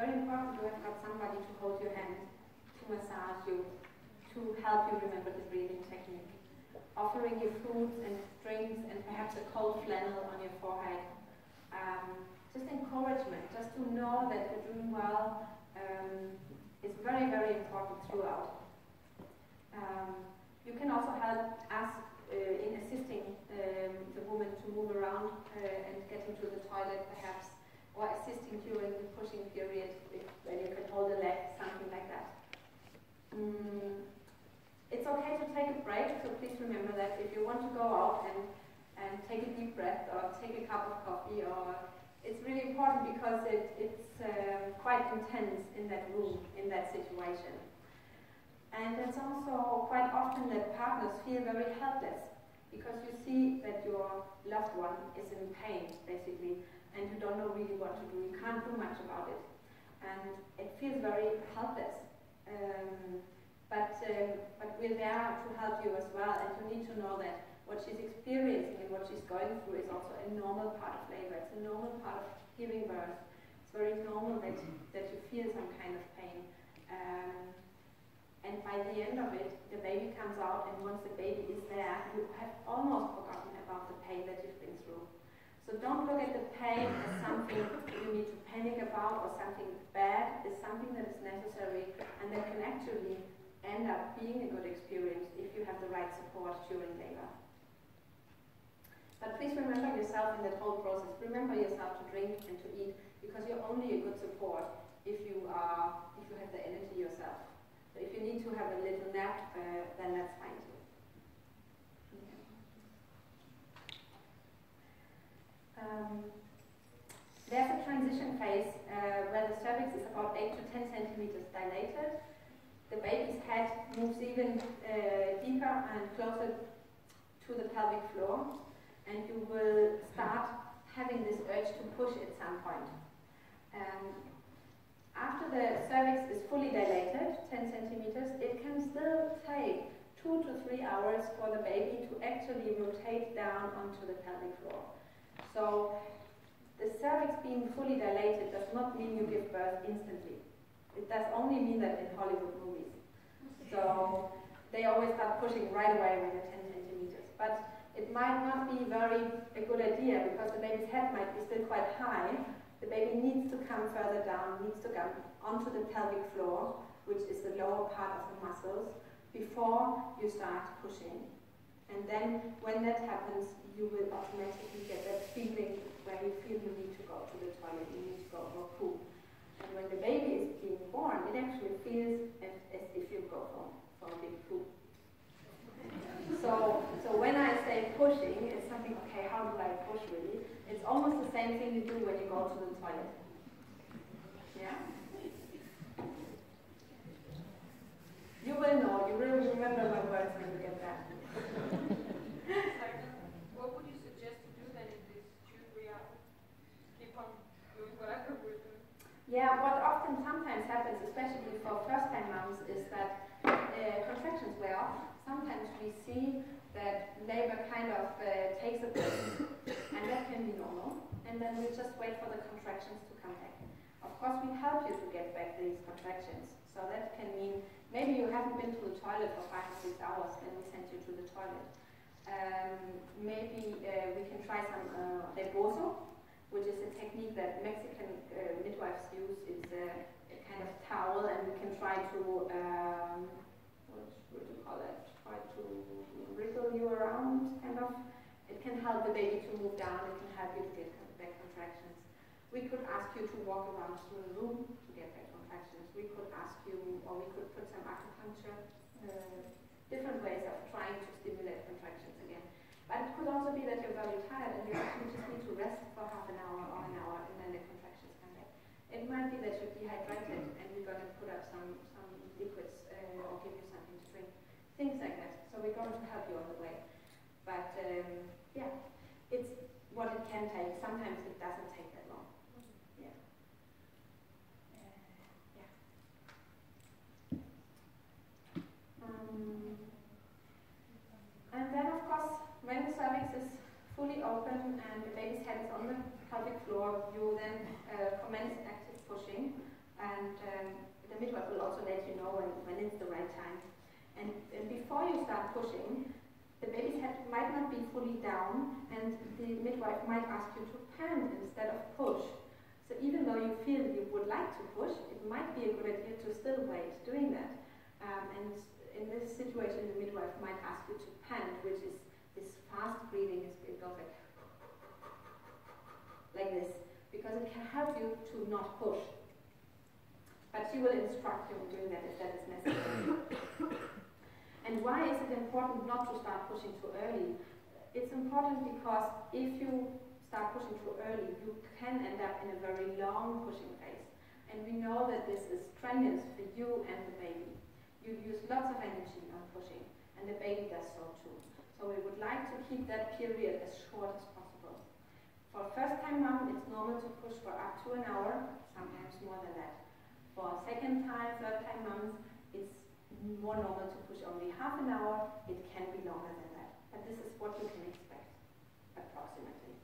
very important to have got somebody to hold your hand, to massage you, to help you remember the breathing technique. Offering you foods and drinks and perhaps a cold flannel on your forehead. Just encouragement, just to know that you're doing well is very, very important throughout. You can also help us in assisting the woman to move around and getting to the toilet perhaps, or assisting during the pushing period when you can hold a leg, something like that. It's okay to take a break, so please remember that if you want to go out and take a deep breath or take a cup of coffee, or it's really important because it's quite intense in that room, in that situation. And it's also quite often that partners feel very helpless because you see that your loved one is in pain, basically, and you don't know really what to do. You can't do much about it. And it feels very helpless. But we're there to help you as well, and you need to know that what she's experiencing and what she's going through is also a normal part of labor. It's a normal part of giving birth. It's very normal that you feel some kind of pain. And by the end of it, the baby comes out, and once the baby is there, you have almost forgotten about the pain that you've been through. So don't look at the pain as something you need to panic about or something bad. It's something that is necessary and that can actually end up being a good experience if you have the right support during labor. But please remember yourself in that whole process. Remember yourself to drink and to eat, because you're only a good support if you have the energy yourself. So if you need to have a little nap, then that's fine too. There's a transition phase where the cervix is about 8 to 10 centimeters dilated. The baby's head moves even deeper and closer to the pelvic floor, and you will start having this urge to push at some point. After the cervix is fully dilated, 10 centimeters, it can still take 2 to 3 hours for the baby to actually rotate down onto the pelvic floor. So the cervix being fully dilated does not mean you give birth instantly. It does only mean that in Hollywood movies. So they always start pushing right away when you're 10 centimeters. But it might not be a good idea because the baby's head might be still quite high. The baby needs to come further down, needs to come onto the pelvic floor, which is the lower part of the muscles, before you start pushing. And then when that happens, you will automatically get that feeling where you feel you need to go to the toilet, you need to go for a poo. And when the baby is being born, it actually feels as if you go for a big poo. So when I say pushing, it's something, okay, how do I push really? It's almost the same thing you do when you go to the toilet. Yeah? You will know, you will remember my words when you get that. What would you suggest to do then in this? Should we keep on doing whatever we're doing? Yeah, what often sometimes happens, especially for first-time moms, is that contractions wear off. Sometimes we see that labor kind of takes a break, and that can be normal, and then we just wait for the contractions to come back. Of course, we help you to get back these contractions, so that can mean maybe you haven't been to the toilet for 5 or 6 hours, then we send you to the toilet. Maybe we can try some rebozo, which is a technique that Mexican midwives use. It's a kind of towel, and we can try to, what would you call it? Try to wriggle you around, kind of. It can help the baby to move down, it can help you to get back contractions. We could ask you to walk around through the room to get back contractions. We could ask you, or we could put some acupuncture, different ways of trying to stimulate contractions again. But it could also be that you're very tired and you actually just need to rest for half an hour or an hour and then the contractions come back. It might be that you're dehydrated and we're going to put up some liquids or give you something to drink. Things like that. So we're going to help you on the way. But yeah, it's what it can take. Sometimes it doesn't take that long. Yeah. Yeah. And then of course, when the cervix is fully open and the baby's head is on the pelvic floor, you then commence active pushing. And the midwife will also let you know when it's the right time. And before you start pushing, the baby's head might not be fully down, and the midwife might ask you to pant instead of push. So even though you feel you would like to push, it might be a good idea to still wait doing that. And in this situation, the midwife might ask you to pant, which is this fast breathing. It goes like this, because it can help you to not push. But she will instruct you in doing that if that is necessary. And why is it important not to start pushing too early? It's important because if you start pushing too early, you can end up in a very long pushing phase. And we know that this is strenuous for you and the baby. You use lots of energy on pushing, and the baby does so too. So we would like to keep that period as short as possible. For first-time mom, it's normal to push for up to an hour, sometimes more than that. For second-time, third-time moms, it's more normal to push only half an hour. It can be longer than that. But this is what you can expect, approximately.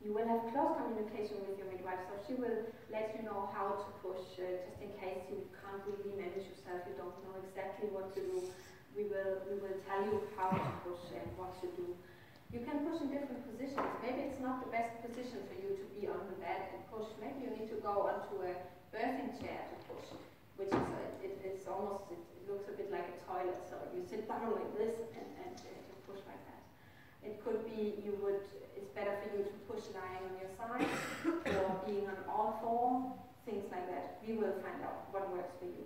You will have close communication with your midwife, so she will let you know how to push, just in case you can't really manage yourself, you don't know exactly what to do. We will tell you how to push and what to do. You can push in different positions. Maybe it's not the best position for you to be on the bed and push. Maybe you need to go onto a birthing chair to push, which is it looks a bit like a toilet. So you sit down like this and you push like that. It could be it's better for you to push lying on your side or being on all four, things like that. We will find out what works for you.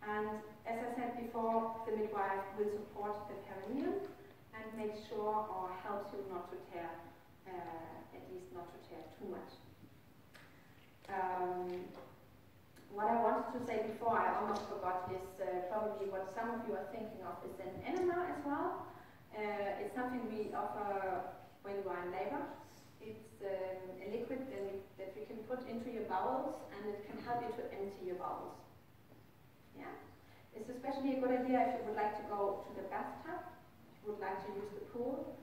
And as I said before, the midwife will support the perineum and make sure or helps you not to tear, at least not to tear too much. What I wanted to say before, I almost forgot, is probably what some of you are thinking of is an enema as well. It's something we offer when you are in labor. It's a liquid that we can put into your bowels, and it can help you to empty your bowels. Yeah, it's especially a good idea if you would like to go to the bathtub, if you would like to use the pool.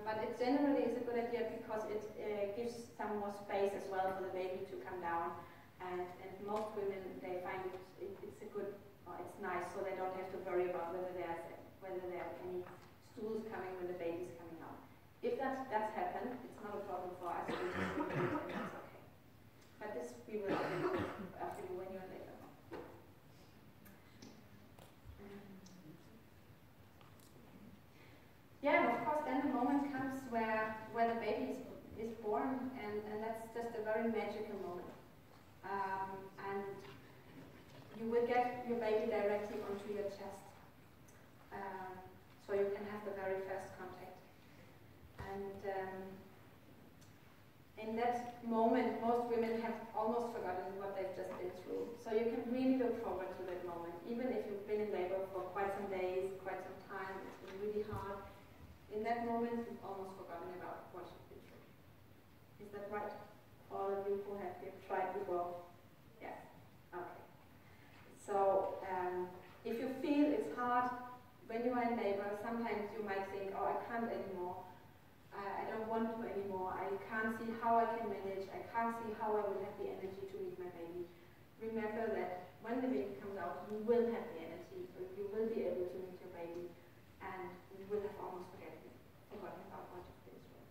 But it generally is a good idea because it gives some more space as well for the baby to come down. And most women, they find it's a good, or it's nice, so they don't have to worry about whether there are any stools coming when the baby's coming out. If that's happened, it's not a problem for us. We just do it, and that's okay. But this we will do after you when you're later. Yeah, and of course, then the moment comes where the baby is born, and that's just a very magical moment. And you will get your baby directly onto your chest, so you can have the very first contact. And in that moment, most women have almost forgotten what they've just been through. So you can really look forward to that moment, even if you've been in labor for quite some days, quite some time. It's been really hard. In that moment, you've almost forgotten about what you've been through. Is that right? All of you who have tried before? Yeah. Okay. So if you feel it's hard when you are in labor, sometimes you might think, oh, I can't anymore. I don't want to anymore. I can't see how I can manage. I can't see how I will have the energy to meet my baby. Remember that when the baby comes out, you will have the energy. You will be able to meet your baby, and you will have almost forgotten about what you've been through.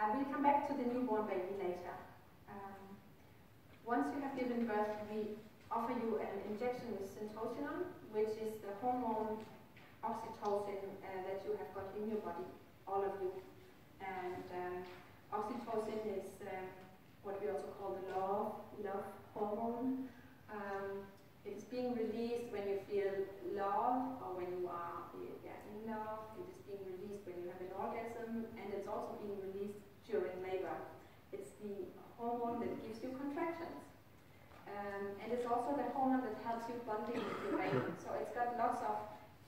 I will come back to the newborn baby later. Once you have given birth, we offer you an injection with syntocinon, which is the hormone oxytocin that you have got in your body, all of you. And oxytocin is what we also call the love hormone. It's being released when you feel love or when you are in love. It is being released when you have an orgasm, and it's also being released during labor. It's the hormone that gives you contractions. And it's also the hormone that helps you bonding with your baby. So it's got lots of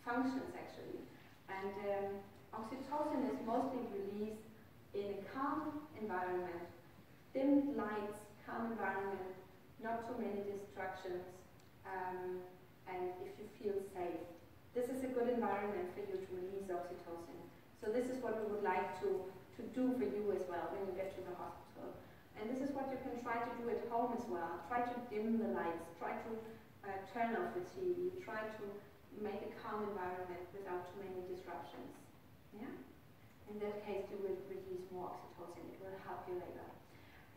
functions actually. And oxytocin is mostly released in a calm environment, dim lights, calm environment, not too many distractions, and if you feel safe. This is a good environment for you to release oxytocin. So this is what we would like to to do for you as well when you get to the hospital. And this is what you can try to do at home as well. Try to dim the lights, try to turn off the TV, try to make a calm environment without too many disruptions. Yeah? In that case, you will release more oxytocin. It will help you later.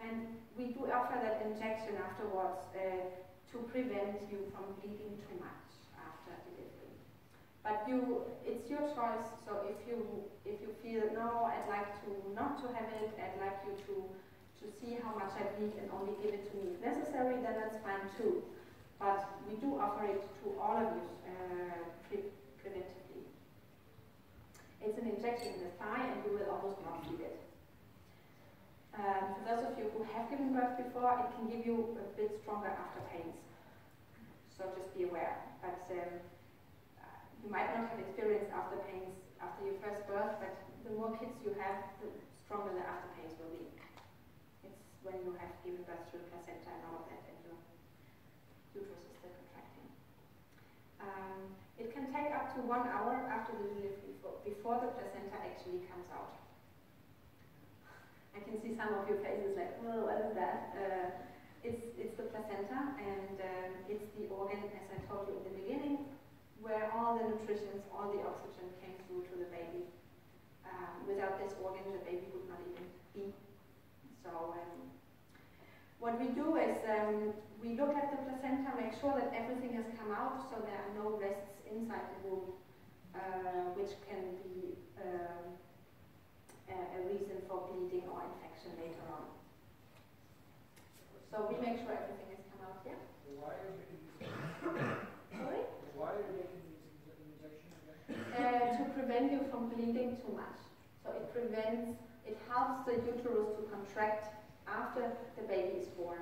And we do offer that injection afterwards to prevent you from bleeding too much after delivery. But it's your choice. So if you feel, no, I'd like to not to have it, I'd like you to see how much I bleed and only give it to me if necessary, then that's fine too. But we do offer it to all of you preventively. It's an injection in the thigh and you will almost not feel it. For those of you who have given birth before, it can give you a bit stronger after pains. So just be aware. But you might not have experienced after pains after your first birth, but the more kids you have, the stronger the after pains will be. It's when you have given birth to the placenta and all of that, and your uterus is still contracting. It can take up to 1 hour after the delivery before the placenta actually comes out. I can see some of your faces like, oh, what is that? It's the placenta, and it's the organ, as I told you in the beginning, where all the nutrition, all the oxygen came through to the baby. Without this organ, the baby would not even be. So what we do is we look at the placenta, make sure that everything has come out, so there are no rests inside the womb, which can be a reason for bleeding or infection later on. So we make sure everything has come out, yeah? Why are you making this Sorry? Why are you making this injection again? To prevent you from bleeding too much. So it helps the uterus to contract after the baby is born.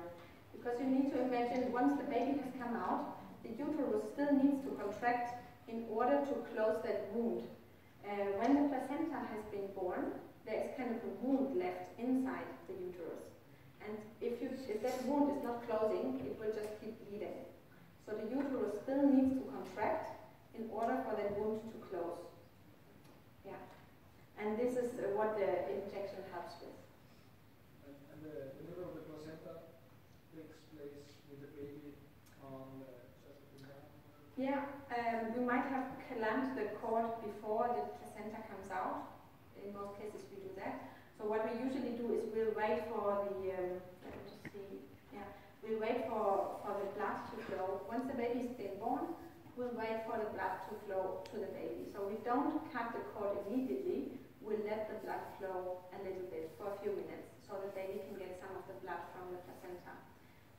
Because you need to imagine, once the baby has come out, the uterus still needs to contract in order to close that wound. When the placenta has been born, there is kind of a wound left inside the uterus. And if that wound is not closing, it will just keep bleeding. So the uterus still needs to contract in order for that wound to close. Yeah. And this is what the injection helps with. And the middle of the placenta takes place with the baby on the chest of the ground? Yeah, we might have clamped the cord before the placenta comes out. In most cases we do that. So what we usually do is we'll wait for the, let me just see, yeah, we'll wait for the blood to flow. Once the baby's been born, we'll wait for the blood to flow to the baby. So we don't cut the cord immediately, we'll let the blood flow a little bit for a few minutes so the baby can get some of the blood from the placenta.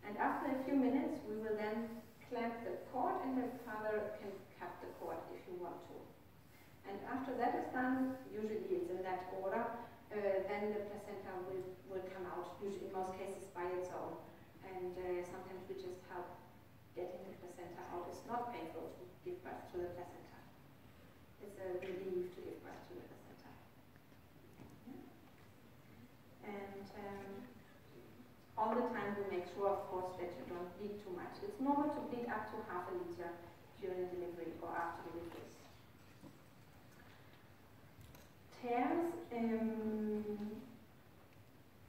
And after a few minutes, we will then clamp the cord and the father can cut the cord if you want to. And after that is done, usually it's in that order, then the placenta will come out, usually in most cases by its own. And sometimes we just help getting the placenta out. It's not painful to give birth to the placenta. It's a relief to give birth to the placenta. Yeah. And all the time we make sure, of course, that you don't bleed too much. It's normal to bleed up to ½ liter during delivery or after delivery. Tears,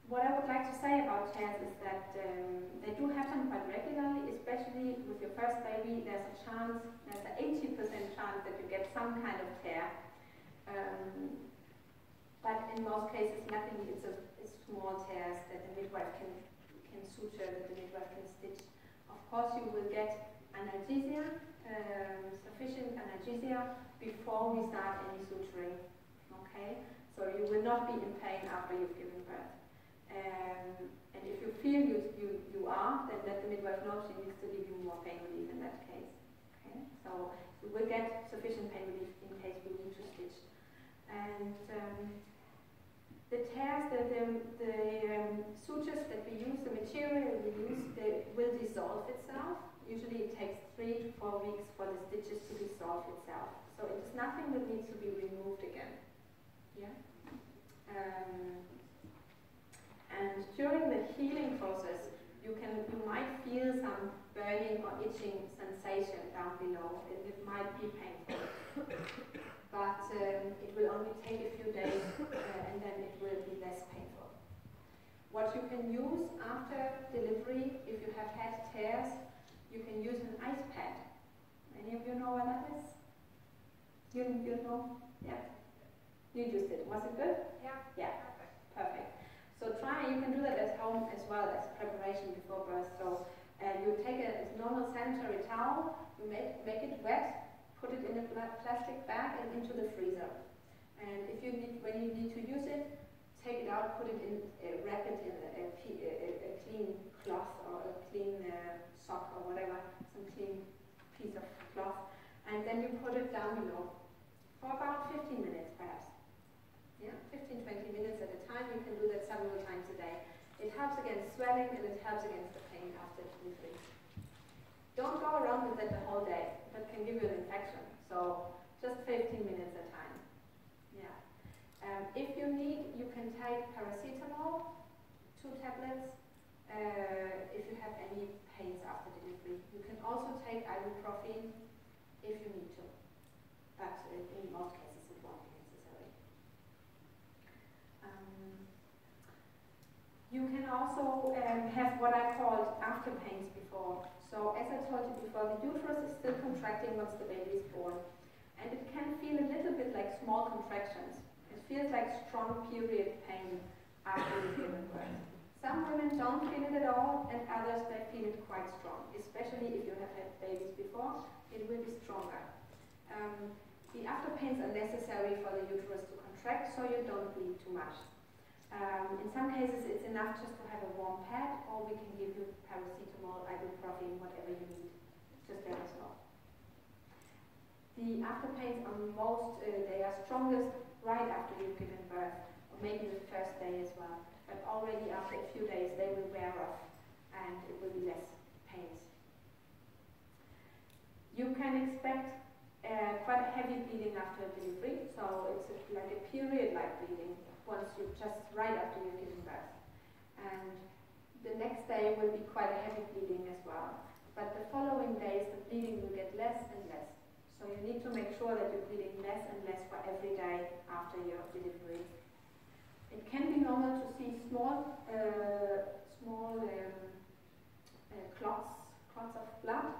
what I would like to say about tears is that they do happen quite regularly, especially with your first baby. There's an 80% chance that you get some kind of tear. But in most cases, luckily, it's small tears that the midwife can suture, that the midwife can stitch. Of course, you will get analgesia, sufficient analgesia, before we start any suturing. Okay, so you will not be in pain after you've given birth. And if you feel you are, then let the midwife know she needs to give you more pain relief in that case. Okay, so you will get sufficient pain relief in case we need to stitch. And the tears, the sutures that we use, the material we use, they will dissolve itself. Usually it takes 3 to 4 weeks for the stitches to dissolve itself. So it is nothing that needs to be removed again. Yeah. And during the healing process, you might feel some burning or itching sensation down below, and it might be painful. But it will only take a few days, and then it will What you can use after delivery, if you have had tears, you can use an ice pad. Any of you know what that is? You know? Yeah. You used it. Was it good? Yeah. Yeah. Perfect. So you can do that at home as well as preparation before birth. So you take a normal sanitary towel, you make it wet, put it in a plastic bag and into the freezer. And when you need to use it, take it out, put it in, wrap it in a clean cloth or a clean sock or whatever, some clean piece of cloth, and then you put it down below for about 15 minutes perhaps. Yeah, 15-20 minutes at a time. You can do that several times a day. It helps against swelling and it helps against the pain after delivery. Don't go around with it the whole day. That can give you an infection. So just 15 minutes at a time. Yeah. If you need, you can take paracetamol, 2 tablets, if you have any pains after delivery. You can also take ibuprofen if you need to, but in most cases it won't be necessary. You can also have what I called after pains before. So as I told you before, the uterus is still contracting once the baby is born, and it can feel a little bit like small contractions. It feels like strong period pain after you've given birth. Some women don't feel it at all, and others they feel it quite strong. Especially if you have had babies before, it will be stronger. The after pains are necessary for the uterus to contract, so you don't bleed too much. In some cases, it's enough just to have a warm pad, or we can give you paracetamol, ibuprofen, whatever you need. Just let us know. The after pains are they are strongest right after you've given birth, or maybe the first day as well. But already after a few days, they will wear off, and it will be less pains. You can expect quite a heavy bleeding after delivery, so it's like a period-like bleeding once you just right after you've given birth. And the next day will be quite a heavy bleeding as well. But the following days, the bleeding will get less and less. So you need to make sure that you're bleeding less and less for every day after your delivery. It can be normal to see small clots of blood,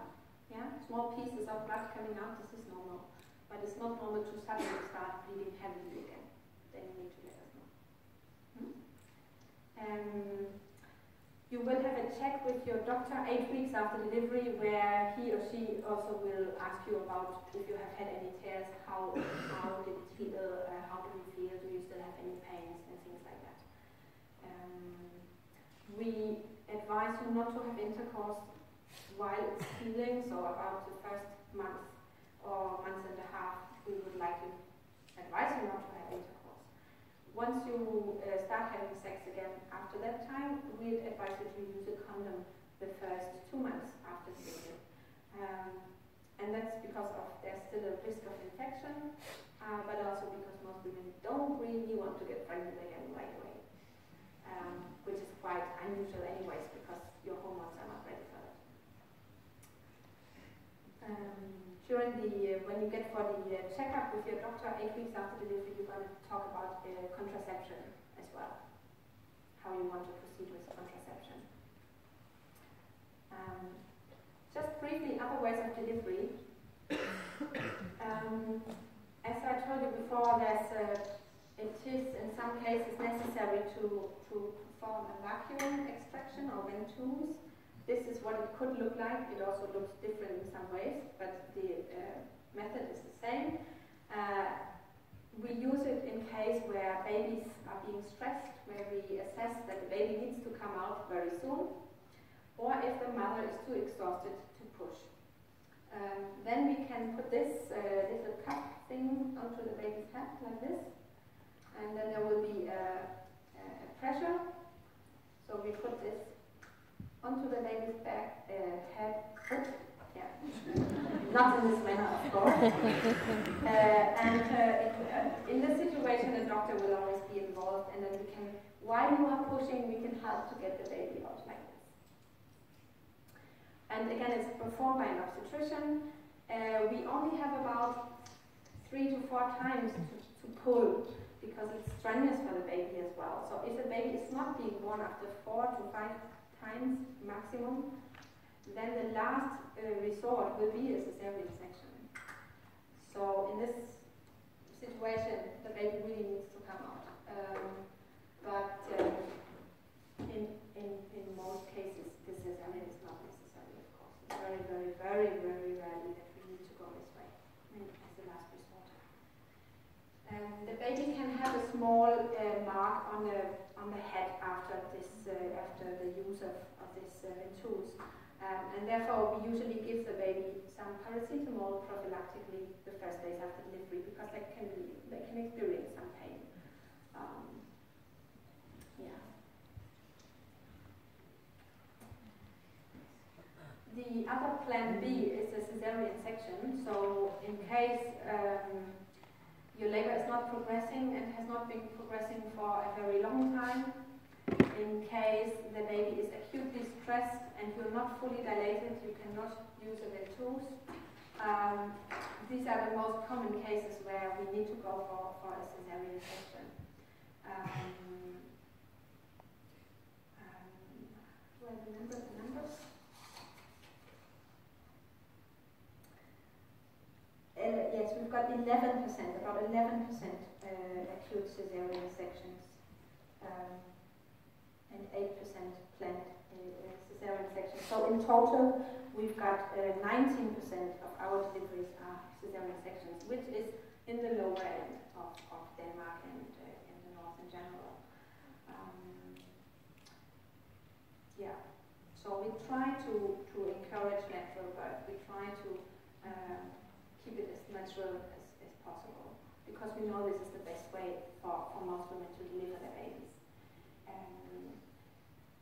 yeah, small pieces of blood coming out. This is normal, but it's not normal to suddenly start bleeding heavily again. Then you need to let us know. You will have a check with your doctor 8 weeks after delivery, where he or she also will ask you about if you have had any tears, how did it feel, how do you feel, do you still have any pains, and things like that. We advise you not to have intercourse while it's healing, so about the first month or month and a half, we would like to advise you not to have intercourse. Once you start having sex again after that time, we advise you to use a condom the first 2 months after delivery. And that's because there's still a risk of infection, but also because most women don't really want to get pregnant again right away, which is quite unusual anyways, because your hormones are not ready for that. When you get for the checkup with your doctor 8 weeks after delivery, you're going to talk about contraception as well, how you want to proceed with contraception. Just briefly, other ways of delivery. As I told you before, it is in some cases necessary to perform a vacuum extraction or ventouse. This is what it could look like. It also looks different in some ways, but the method is the same. We use it in case where babies are being stressed, where we assess that the baby needs to come out very soon, or if the mother is too exhausted to push. Then we can put this little cup thing onto the baby's head like this, and then there will be a pressure. So we put this onto the baby's head. Yeah. Not in this manner, of course. In this situation, the doctor will always be involved, and then we can, while you are pushing, we can help to get the baby out like this. And again, it's performed by an obstetrician. We only have about 3 to 4 times to pull, because it's strenuous for the baby as well. So if the baby is not being born after 4 to 5 times maximum, then the last resort will be a cesarean section. So in this situation, the baby really needs to come out. But in most cases, the cesarean is not necessary, of course. It's very, very, very, very rarely that we need to go this way as the last resort. The baby can have a small mark on the head after the use of these tools. And therefore, we usually give the baby some paracetamol prophylactically the first days after delivery because they can experience some pain. Yeah. The other plan B is a cesarean section. So, in case your labor is not progressing and has not been progressing for a very long time, in case the baby is acutely stressed and you're not fully dilated, you cannot use the tools. These are the most common cases where we need to go for a cesarean section. Do I remember the numbers? Yes, we've got 11%, about 11% acute cesarean sections. And 8% planned cesarean sections. So in total, we've got 19% of our deliveries are cesarean sections, which is in the lower end of Denmark and in the north in general. Yeah. So we try to encourage natural birth. We try to keep it as natural as possible because we know this is the best way for most women to deliver their babies.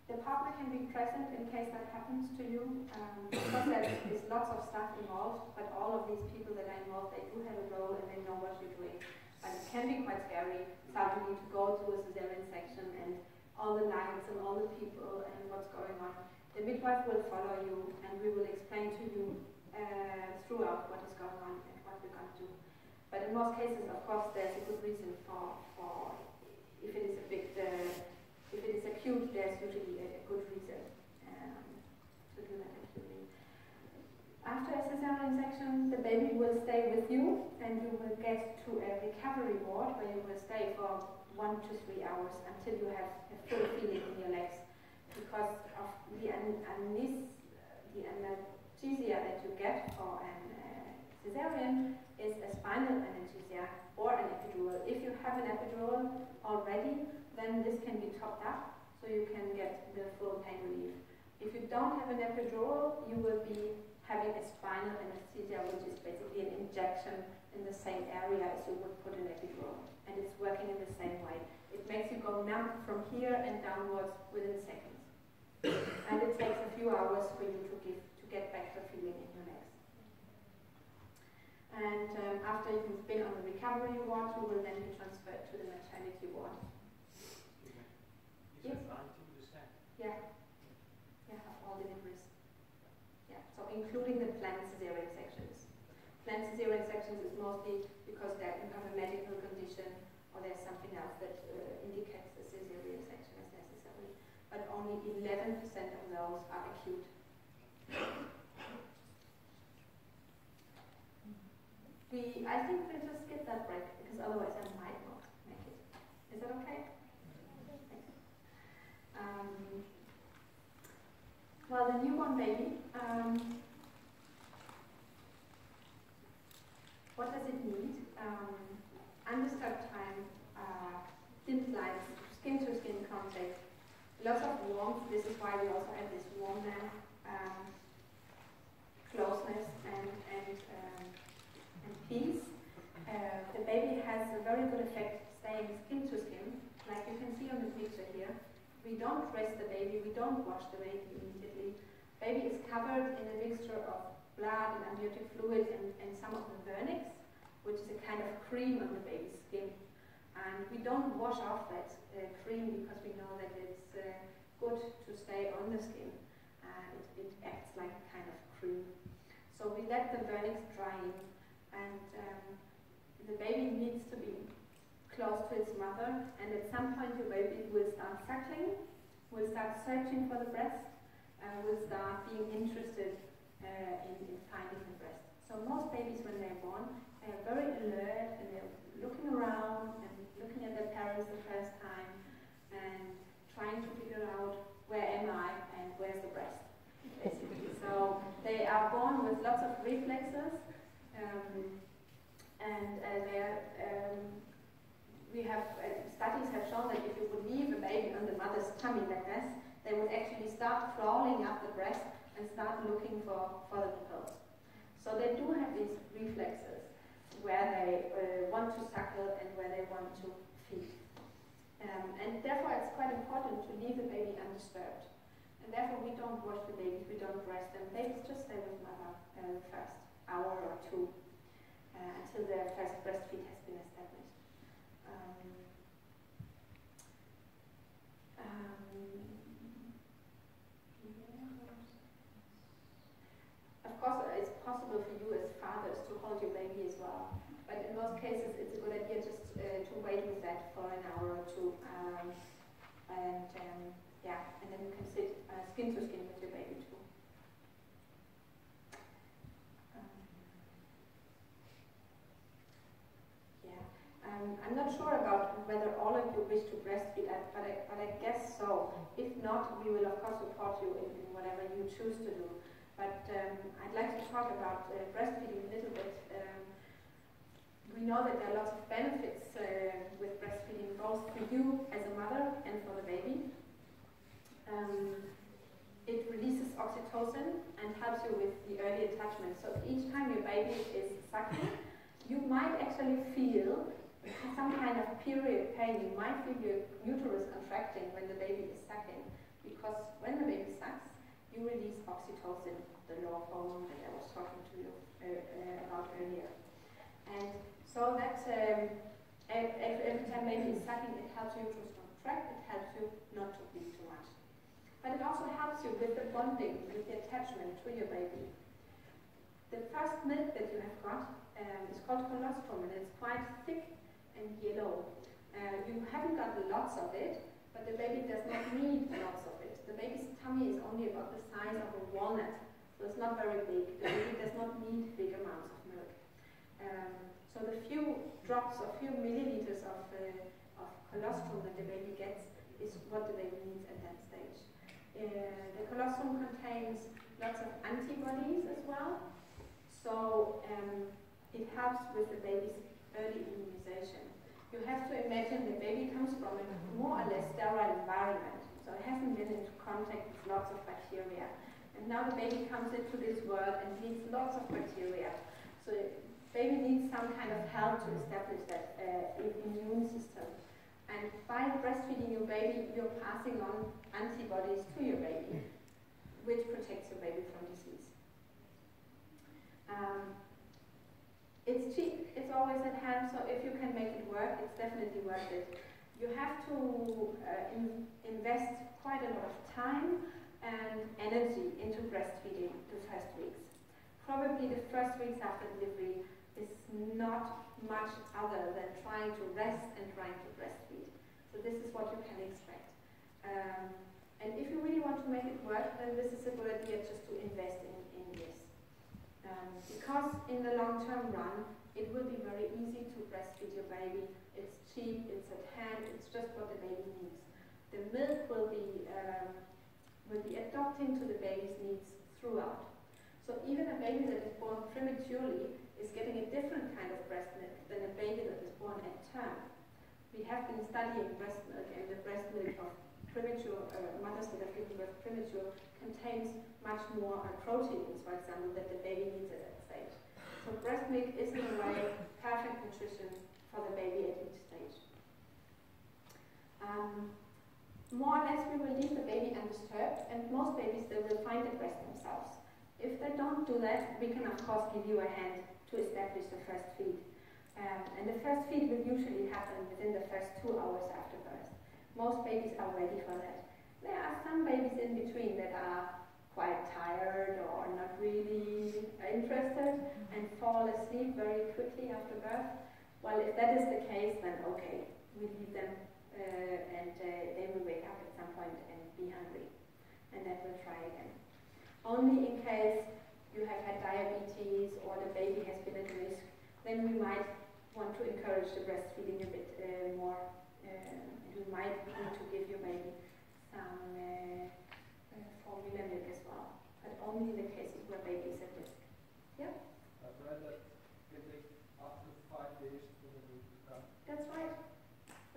The partner can be present in case that happens to you. Because there is lots of stuff involved, but all of these people that are involved, they do have a role and they know what you're doing. But it can be quite scary suddenly to go to a cesarean section and all the lights and all the people and what's going on. The midwife will follow you and we will explain to you throughout what is going on and what we're going to do. But in most cases, of course, there's a good reason for if it is a bit if it is acute, there's usually a good reason to do that acutely. After a cesarean section, the baby will stay with you and you will get to a recovery ward where you will stay for 1 to 3 hours until you have a full feeling in your legs. Because of the anesthesia that you get for a cesarean is a spinal anesthesia or an epidural. If you have an epidural already, then this can be topped up so you can get the full pain relief. If you don't have an epidural, you will be having a spinal anesthesia, which is basically an injection in the same area as you would put an epidural. And it's working in the same way. It makes you go numb from here and downwards within seconds. And it takes a few hours for you to get back the feeling in your legs. And after you've been on the recovery ward, you will then be transferred to the maternity ward. Yes? Yeah. Yeah, of all deliveries. Yeah, so including the planned cesarean sections. Planned cesarean sections is mostly because you have a medical condition or there's something else that indicates a cesarean section as necessary. But only 11% of those are acute. I think we'll just skip that break because otherwise I might not make it. Is that okay? Well, the newborn baby, what does it need? Undisturbed time, thin lines, skin-to-skin contact, lots of warmth. This is why we also have this warm lamp, closeness and peace. The baby has a very good effect staying skin-to-skin, like you can see on the picture here. We don't dress the baby, we don't wash the baby immediately. Baby is covered in a mixture of blood and amniotic fluid and some of the vernix, which is a kind of cream on the baby's skin. And we don't wash off that cream because we know that it's good to stay on the skin. It acts like a kind of cream. So we let the vernix dry in, and the baby needs to be close to its mother, and at some point your baby will start suckling, will start searching for the breast, will start being interested in finding the breast. So most babies, when they're born, they are very alert and they're looking around and looking at their parents the first time and trying to figure out where am I and where's the breast, basically. So they are born with lots of reflexes, we have studies have shown that if you would leave a baby on the mother's tummy like this, they would actually start crawling up the breast and start looking for the nipples. So they do have these reflexes where they want to suckle and where they want to feed. And therefore it's quite important to leave the baby undisturbed. And therefore we don't wash the babies, we don't breast them. Babies just stay with mother the first hour or two until their first breastfeed has been established. Of course, it's possible for you as fathers to hold your baby as well, but in most cases it's a good idea just to wait with that for an hour or two, and then you can sit skin to skin with your baby too. I'm not sure about whether all of you wish to breastfeed, but I guess so. If not, we will of course support you in whatever you choose to do. But I'd like to talk about breastfeeding a little bit. We know that there are lots of benefits with breastfeeding, both for you as a mother and for the baby. It releases oxytocin and helps you with the early attachment. So each time your baby is sucking, you might actually feel some kind of period pain. You might feel your uterus contracting when the baby is sucking, because when the baby sucks, you release oxytocin, the love hormone that I was talking to you about earlier. And so that every time baby is sucking, it helps you to contract, it helps you not to bleed too much. But it also helps you with the bonding, with the attachment to your baby. The first milk that you have got is called colostrum, and it's quite thick and yellow. You haven't got lots of it, but the baby does not need lots of it. The baby's tummy is only about the size of a walnut, so it's not very big. The baby does not need big amounts of milk. So the few drops or few milliliters of colostrum that the baby gets is what the baby needs at that stage. The colostrum contains lots of antibodies as well, so it helps with the baby's early immunization. You have to imagine the baby comes from a more or less sterile environment, so it hasn't been into contact with lots of bacteria. And now the baby comes into this world and needs lots of bacteria. So the baby needs some kind of help to establish that immune system. And by breastfeeding your baby, you're passing on antibodies to your baby, which protects your baby from disease. It's cheap, it's always at hand, so if you can make it work, it's definitely worth it. You have to invest quite a lot of time and energy into breastfeeding the first weeks. Probably the first weeks after delivery is not much other than trying to rest and trying to breastfeed. So this is what you can expect. And if you really want to make it work, then this is a good idea just to invest in this. Because in the long-term run, it will be very easy to breastfeed your baby. It's cheap, it's at hand, it's just what the baby needs. The milk will be adapting to the baby's needs throughout. So even a baby that is born prematurely is getting a different kind of breast milk than a baby that is born at term. We have been studying breast milk, and the breast milk of premature mothers that have given birth premature contains much more proteins, for example, that the baby needs at that stage. So breast milk is in a way perfect nutrition for the baby at each stage. More or less we will leave the baby undisturbed, and most babies, they will find the breast themselves. If they don't do that, we can of course give you a hand to establish the first feed. And the first feed will usually happen within the first 2 hours after birth. Most babies are ready for that. There are some babies in between that are quite tired or not really interested and fall asleep very quickly after birth. Well, if that is the case, then okay, we leave them and they will wake up at some point and be hungry, and then we'll try again. Only in case you have had diabetes or the baby has been at risk, then we might want to encourage the breastfeeding a bit more. You might need to give your baby some formula milk as well, but only in the cases where baby is at risk. Yeah? I've read that it takes up to 5 days for the milk to come. That's right.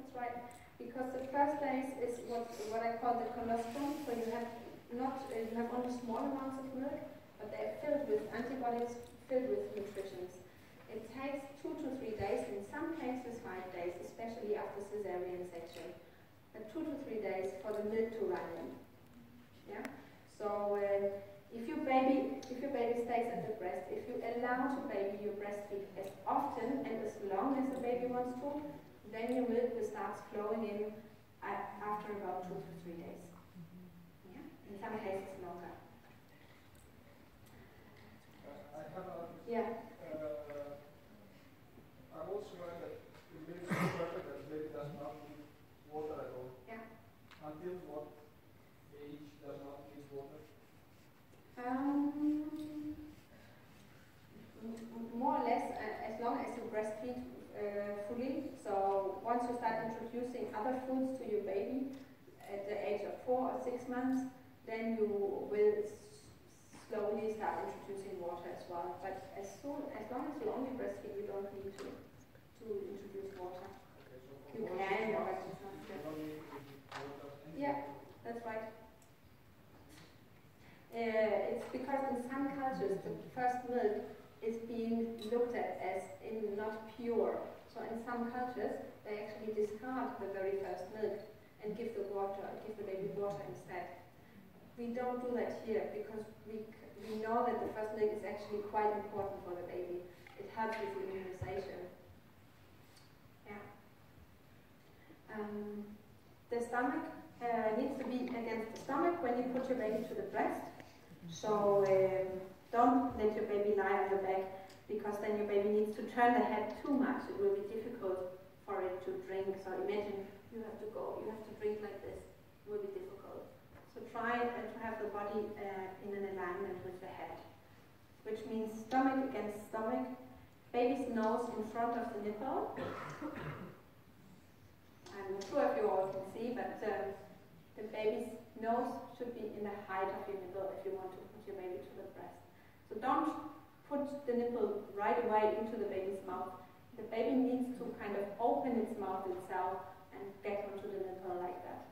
That's right. Because the first days is what I call the colostrum, so you have you have only small amounts of milk, but they're filled with antibodies, filled with nutritions. It takes 2 to 3 days, in some cases 5 days, especially after cesarean section. But 2 to 3 days for the milk to run in. Yeah. So if your baby stays at the breast, if you allow to baby your breastfeed as often and as long as the baby wants to, then your milk will start flowing in after about 2 to 3 days. Yeah. In some cases longer. I have a Yeah. I've also read that the milk is perfect that the baby does not need water at all. Yeah. Until what age does not need water? More or less as long as you breastfeed fully. So once you start introducing other foods to your baby at the age of 4 or 6 months, then you will slowly start introducing water as well. But as long as you only breastfeed, you don't need to introduce water. Okay, so You for can, most but months, it's not you good. don't need to give water. Yeah, that's right. It's because in some cultures the first milk is being looked at as not pure. So in some cultures they actually discard the very first milk and give the baby water instead. We don't do that here because we know that the first milk is actually quite important for the baby. It helps with the immunization. Yeah. The stomach needs to be against the stomach when you put your baby to the breast. So don't let your baby lie on the back, because then your baby needs to turn the head too much. It will be difficult for it to drink. So imagine you have to drink like this. It will be difficult. So try to have the body in an alignment with the head, which means stomach against stomach, baby's nose in front of the nipple. I'm not sure if you all can see, but the baby's nose should be in the height of your nipple if you want to put your baby to the breast. So don't put the nipple right away into the baby's mouth. The baby needs to kind of open its mouth itself and get onto the nipple like that.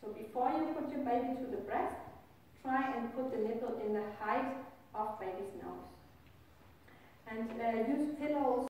So before you put your baby to the breast, try and put the nipple in the height of baby's nose. And use pillows